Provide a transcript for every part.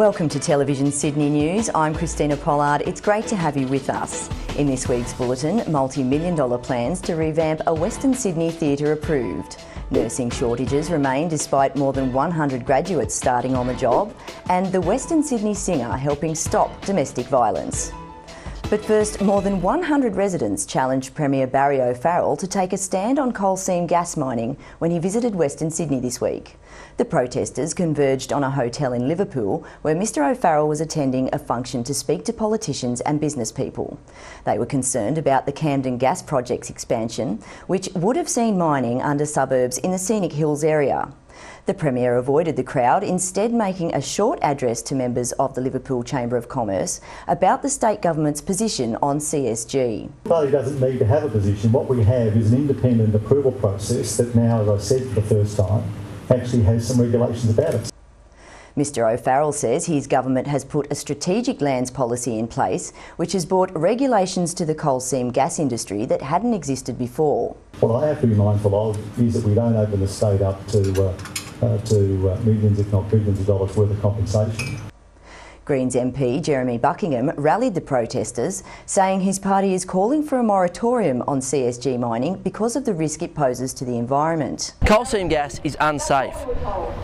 Welcome to Television Sydney News. I'm Christina Pollard. It's great to have you with us. In this week's bulletin, multi-million-dollar plans to revamp a Western Sydney theatre approved. Nursing shortages remain despite more than 100 graduates starting on the job, and the Western Sydney singer helping stop domestic violence. But first, more than 100 residents challenged Premier Barry O'Farrell to take a stand on coal seam gas mining when he visited Western Sydney this week. The protesters converged on a hotel in Liverpool where Mr O'Farrell was attending a function to speak to politicians and business people. They were concerned about the Camden Gas Project's expansion, which would have seen mining under suburbs in the Scenic Hills area. The Premier avoided the crowd, instead making a short address to members of the Liverpool Chamber of Commerce about the state government's position on CSG. The party doesn't need to have a position. What we have is an independent approval process that now, as I said for the first time, actually has some regulations about it. Mr O'Farrell says his government has put a strategic lands policy in place which has brought regulations to the coal seam gas industry that hadn't existed before. What I have to be mindful of is that we don't open the state up to millions, if not billions of dollars worth of compensation. Greens MP Jeremy Buckingham rallied the protesters, saying his party is calling for a moratorium on CSG mining because of the risk it poses to the environment. Coal seam gas is unsafe.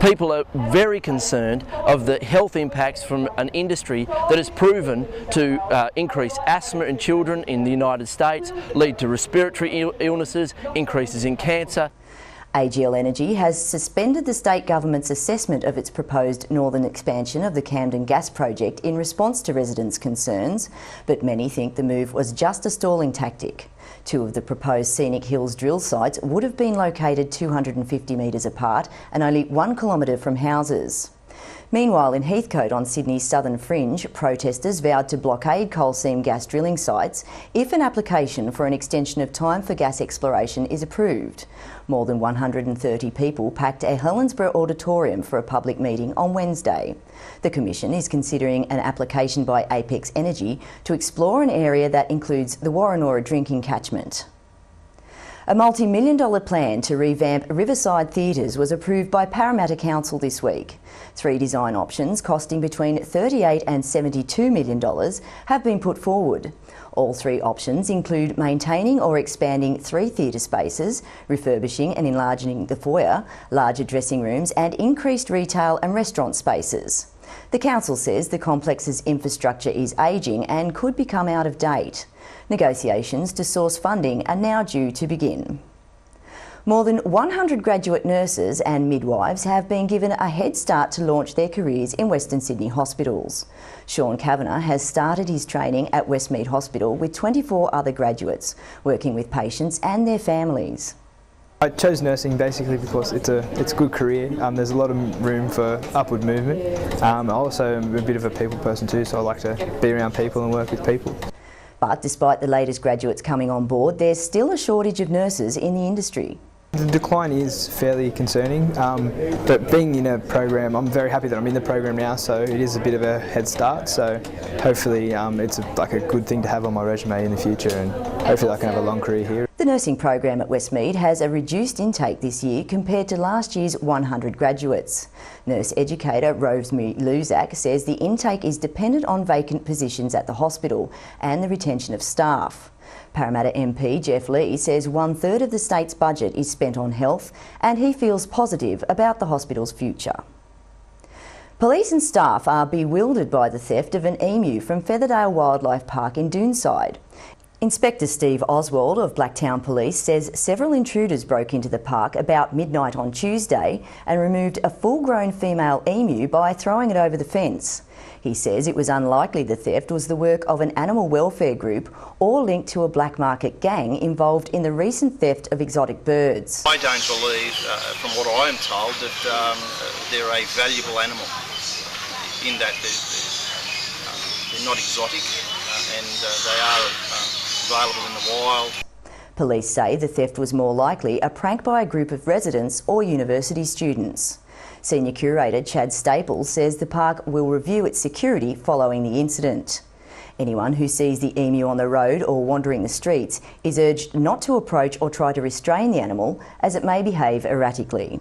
People are very concerned of the health impacts from an industry that has proven to increase asthma in children in the United States, lead to respiratory illnesses, increases in cancer. AGL Energy has suspended the state government's assessment of its proposed northern expansion of the Camden Gas Project in response to residents' concerns, but many think the move was just a stalling tactic. Two of the proposed Scenic Hills drill sites would have been located 250 metres apart and only 1 kilometre from houses. Meanwhile, in Heathcote on Sydney's southern fringe, protesters vowed to blockade coal seam gas drilling sites if an application for an extension of time for gas exploration is approved. More than 130 people packed a Helensburgh auditorium for a public meeting on Wednesday. The Commission is considering an application by Apex Energy to explore an area that includes the Warrenora drinking catchment. A multi-million-dollar plan to revamp Riverside theatres was approved by Parramatta Council this week. 3 design options costing between $38 and $72 million have been put forward. All 3 options include maintaining or expanding 3 theatre spaces, refurbishing and enlarging the foyer, larger dressing rooms and increased retail and restaurant spaces. The council says the complex's infrastructure is ageing and could become out of date. Negotiations to source funding are now due to begin. More than 100 graduate nurses and midwives have been given a head start to launch their careers in Western Sydney hospitals. Sean Kavanagh has started his training at Westmead Hospital with 24 other graduates, working with patients and their families. I chose nursing basically because it's a good career. There's a lot of room for upward movement. I also am a bit of a people person too, so I like to be around people and work with people. But despite the latest graduates coming on board, there's still a shortage of nurses in the industry. The decline is fairly concerning, but being in a program, I'm very happy that I'm in the program now, so it is a bit of a head start, so hopefully it's like a good thing to have on my resume in the future, and hopefully I can have a long career here. The nursing program at Westmead has a reduced intake this year compared to last year's 100 graduates. Nurse educator Rosemary Luzak says the intake is dependent on vacant positions at the hospital and the retention of staff. Parramatta MP Jeff Lee says 1/3 of the state's budget is spent on health and he feels positive about the hospital's future. Police and staff are bewildered by the theft of an emu from Featherdale Wildlife Park in Doonside. Inspector Steve Oswald of Blacktown Police says several intruders broke into the park about midnight on Tuesday and removed a full-grown female emu by throwing it over the fence. He says it was unlikely the theft was the work of an animal welfare group or linked to a black market gang involved in the recent theft of exotic birds. I don't believe, from what I am told, that they're a valuable animal in that they're not exotic and they are available in the wild. Police say the theft was more likely a prank by a group of residents or university students. Senior Curator Chad Staples says the park will review its security following the incident. Anyone who sees the emu on the road or wandering the streets is urged not to approach or try to restrain the animal as it may behave erratically.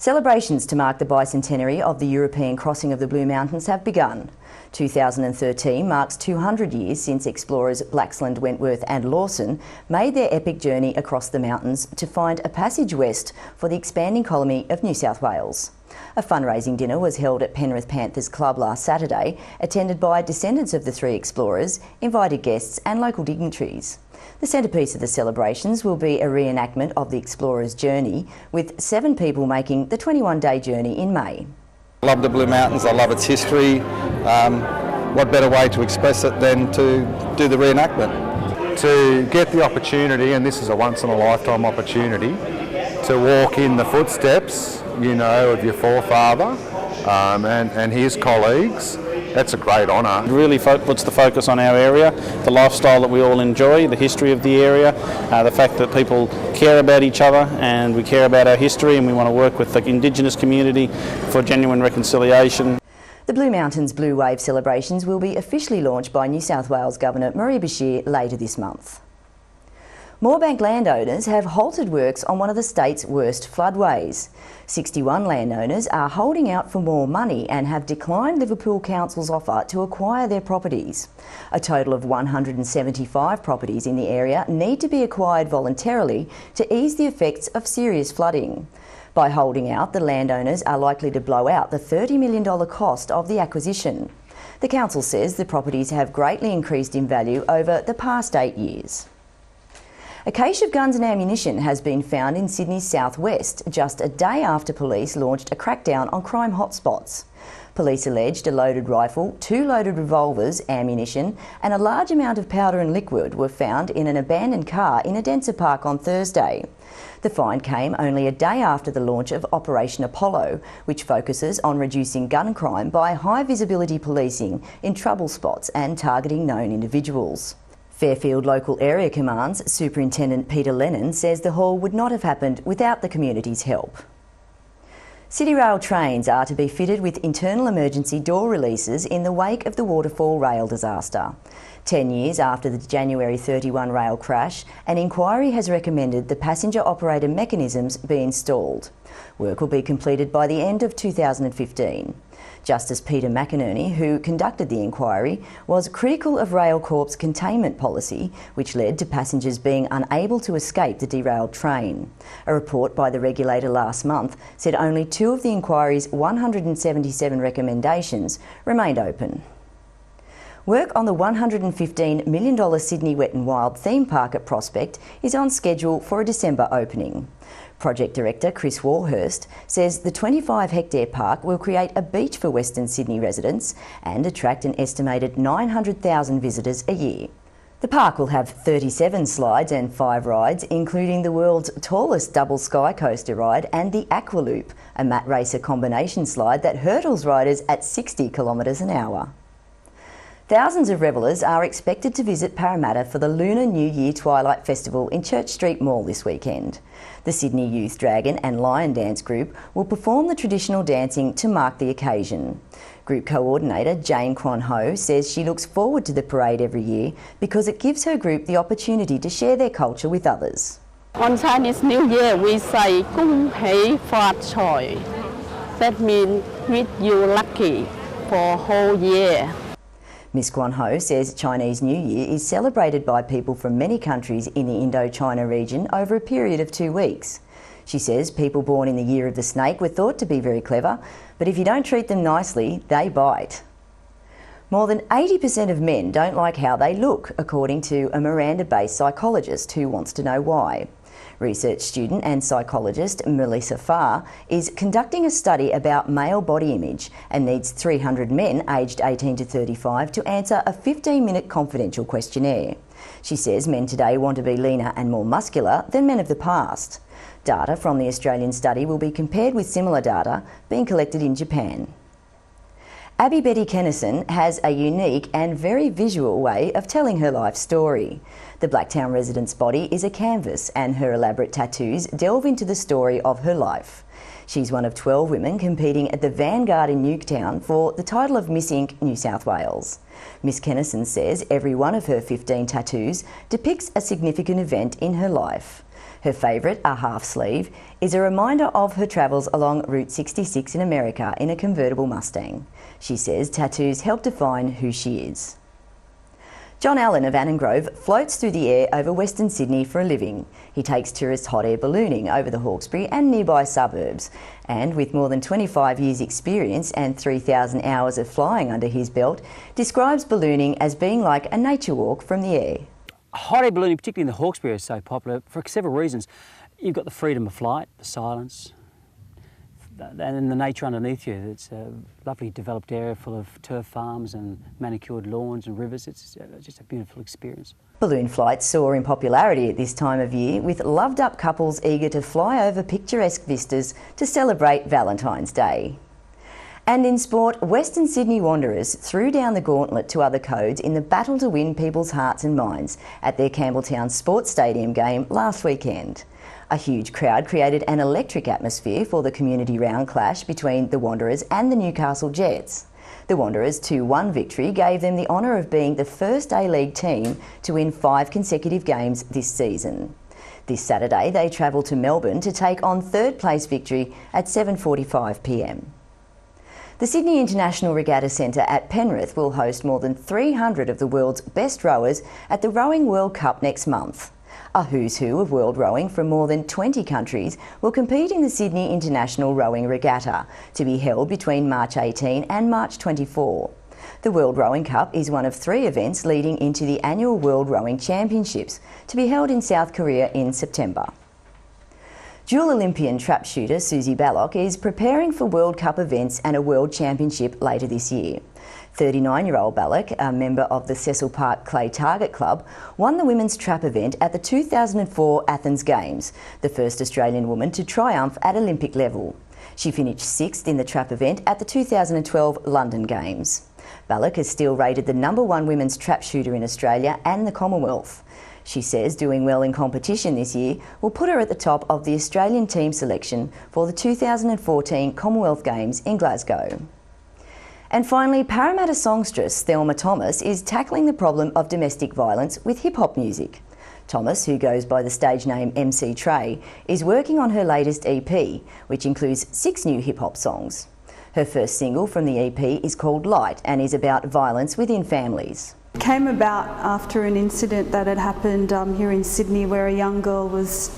Celebrations to mark the bicentenary of the European crossing of the Blue Mountains have begun. 2013 marks 200 years since explorers Blacktown, Wentworth and Lawson made their epic journey across the mountains to find a passage west for the expanding colony of New South Wales. A fundraising dinner was held at Penrith Panthers Club last Saturday, attended by descendants of the three explorers, invited guests and local dignitaries. The centrepiece of the celebrations will be a reenactment of the explorers' journey, with 7 people making the 21-day journey in May. I love the Blue Mountains, I love its history. What better way to express it than to do the reenactment? To get the opportunity, and this is a once-in-a-lifetime opportunity, to walk in the footsteps, you know, of your forefather and his colleagues. That's a great honour. It really puts the focus on our area, the lifestyle that we all enjoy, the history of the area, the fact that people care about each other and we care about our history, and we want to work with the Indigenous community for genuine reconciliation. The Blue Mountains Blue Wave celebrations will be officially launched by New South Wales Governor Marie Bashir later this month. Moorebank landowners have halted works on one of the state's worst floodways. 61 landowners are holding out for more money and have declined Liverpool Council's offer to acquire their properties. A total of 175 properties in the area need to be acquired voluntarily to ease the effects of serious flooding. By holding out, the landowners are likely to blow out the $30 million cost of the acquisition. The council says the properties have greatly increased in value over the past 8 years. A cache of guns and ammunition has been found in Sydney's southwest just a day after police launched a crackdown on crime hotspots. Police alleged a loaded rifle, 2 loaded revolvers, ammunition and a large amount of powder and liquid were found in an abandoned car in Adensa Park on Thursday. The find came only a day after the launch of Operation Apollo, which focuses on reducing gun crime by high visibility policing in trouble spots and targeting known individuals. Fairfield Local Area Command's Superintendent Peter Lennon says the haul would not have happened without the community's help. CityRail trains are to be fitted with internal emergency door releases in the wake of the Waterfall rail disaster. 10 years after the January 31 rail crash, an inquiry has recommended the passenger operator mechanisms be installed. Work will be completed by the end of 2015. Justice Peter McInerney, who conducted the inquiry, was critical of Rail Corp's containment policy, which led to passengers being unable to escape the derailed train. A report by the regulator last month said only 2 of the inquiry's 177 recommendations remained open. Work on the $115 million Sydney Wet and Wild theme park at Prospect is on schedule for a December opening. Project Director Chris Warhurst says the 25-hectare park will create a beach for Western Sydney residents and attract an estimated 900,000 visitors a year. The park will have 37 slides and 5 rides, including the world's tallest double sky coaster ride and the Aqualoop, a mat racer combination slide that hurdles riders at 60 kilometres an hour. Thousands of revellers are expected to visit Parramatta for the Lunar New Year Twilight Festival in Church Street Mall this weekend. The Sydney Youth Dragon and Lion Dance Group will perform the traditional dancing to mark the occasion. Group coordinator Jane Kwan Ho says she looks forward to the parade every year because it gives her group the opportunity to share their culture with others. On Chinese New Year we say Kung Hei Fat Choi. That means with you lucky for a whole year. Ms Kwan Ho says Chinese New Year is celebrated by people from many countries in the Indochina region over a period of 2 weeks. She says people born in the year of the snake were thought to be very clever, but if you don't treat them nicely, they bite. More than 80% of men don't like how they look, according to a Miranda-based psychologist who wants to know why. Research student and psychologist Melissa Farr is conducting a study about male body image and needs 300 men aged 18 to 35 to answer a 15-minute confidential questionnaire. She says men today want to be leaner and more muscular than men of the past. Data from the Australian study will be compared with similar data being collected in Japan. Abby Betty Kennison has a unique and very visual way of telling her life story. The Blacktown resident's body is a canvas and her elaborate tattoos delve into the story of her life. She's one of 12 women competing at the Vanguard in Newtown for the title of Miss Inc. New South Wales. Miss Kennison says every one of her 15 tattoos depicts a significant event in her life. Her favourite, a half sleeve, is a reminder of her travels along Route 66 in America in a convertible Mustang. She says tattoos help define who she is. John Allen of Annangrove floats through the air over Western Sydney for a living. He takes tourists hot air ballooning over the Hawkesbury and nearby suburbs. And with more than 25 years experience and 3,000 hours of flying under his belt, describes ballooning as being like a nature walk from the air. Hot air ballooning, particularly in the Hawkesbury, is so popular for several reasons. You've got the freedom of flight, the silence, and the nature underneath you. It's a lovely developed area full of turf farms and manicured lawns and rivers. It's just a beautiful experience. Balloon flights soar in popularity at this time of year, with loved-up couples eager to fly over picturesque vistas to celebrate Valentine's Day. And in sport, Western Sydney Wanderers threw down the gauntlet to other codes in the battle to win people's hearts and minds at their Campbelltown Sports Stadium game last weekend. A huge crowd created an electric atmosphere for the community round clash between the Wanderers and the Newcastle Jets. The Wanderers' 2-1 victory gave them the honour of being the first A-League team to win 5 consecutive games this season. This Saturday they travel to Melbourne to take on third place Victory at 7:45 p.m. The Sydney International Regatta Centre at Penrith will host more than 300 of the world's best rowers at the Rowing World Cup next month. A who's who of world rowing from more than 20 countries will compete in the Sydney International Rowing Regatta, to be held between March 18 and March 24. The World Rowing Cup is one of 3 events leading into the annual World Rowing Championships, to be held in South Korea in September. Dual Olympian trap shooter Susie Ballock is preparing for World Cup events and a World Championship later this year. 39-year-old Ballock, a member of the Cecil Park Clay Target Club, won the women's trap event at the 2004 Athens Games, the first Australian woman to triumph at Olympic level. She finished 6th in the trap event at the 2012 London Games. Ballock is still rated the #1 women's trap shooter in Australia and the Commonwealth. She says doing well in competition this year will put her at the top of the Australian team selection for the 2014 Commonwealth Games in Glasgow. And finally, Parramatta songstress Thelma Thomas is tackling the problem of domestic violence with hip-hop music. Thomas, who goes by the stage name MC Trey, is working on her latest EP, which includes 6 new hip-hop songs. Her first single from the EP is called Light and is about violence within families. It came about after an incident that had happened here in Sydney, where a young girl was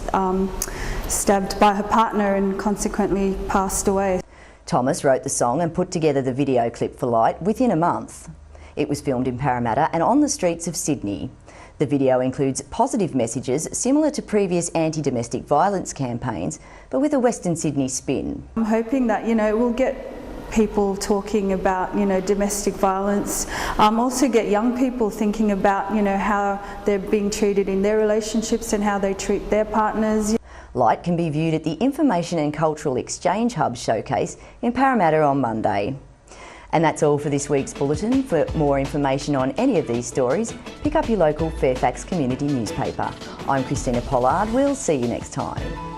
stabbed by her partner and consequently passed away. Thomas wrote the song and put together the video clip for Light within a month. It was filmed in Parramatta and on the streets of Sydney. The video includes positive messages similar to previous anti-domestic violence campaigns, but with a Western Sydney spin. I'm hoping that, we'll get people talking about, domestic violence. Also get young people thinking about, how they're being treated in their relationships and how they treat their partners. Light can be viewed at the Information and Cultural Exchange Hub showcase in Parramatta on Monday. And that's all for this week's bulletin. For more information on any of these stories, pick up your local Fairfax community newspaper. I'm Christina Pollard. We'll see you next time.